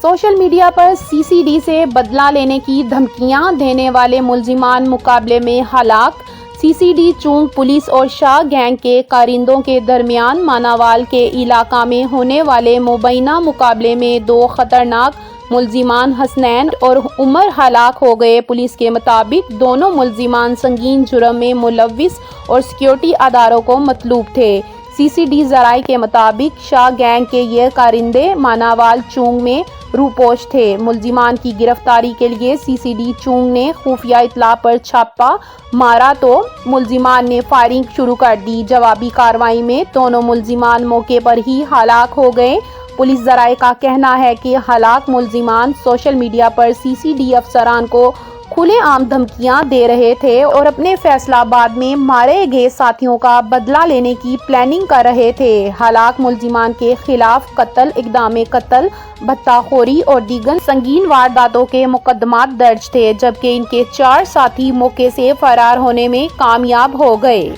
Social media پر سی C D سے بدلہ لینے کی دھمکیاں دینے والے ملزمان مقابلے میں ہلاک۔ سی سی ڈی چونگ پولیس اور شاہ گینگ کے کارندوں کے درمیان ماناوال کے علاقہ میں ہونے والے مبینہ مقابلے میں دو خطرناک ملزمان حسنین اور عمر ہلاک ہو گئے۔ پولیس کے مطابق دونوں ملزمان سنگین جرم میں ملوث اور سیکورٹی اداروں کو مطلوب تھے۔ سی سی ڈی ذرائع کے مطابق شاہ گینگ کے یہ کارندے ماناوال چونگ میں روپوش تھے۔ ملزمان کی گرفتاری کے لیے سی سی ڈی چونگ نے خفیہ اطلاع پر چھاپہ مارا تو ملزمان نے فائرنگ شروع کر دی۔ جوابی کارروائی میں دونوں ملزمان موقع پر ہی ہلاک ہو گئے۔ پولیس ذرائع کا کہنا ہے کہ ہلاک ملزمان سوشل میڈیا پر سی سی ڈی افسران کو کھلے عام دھمکیاں دے رہے تھے اور اپنے فیصل آباد میں مارے گئے ساتھیوں کا بدلہ لینے کی پلاننگ کر رہے تھے۔ ہلاک ملزمان کے خلاف قتل، اقدام قتل، بھتہ خوری اور دیگر سنگین وارداتوں کے مقدمات درج تھے، جبکہ ان کے 4 ساتھی موقع سے فرار ہونے میں کامیاب ہو گئے۔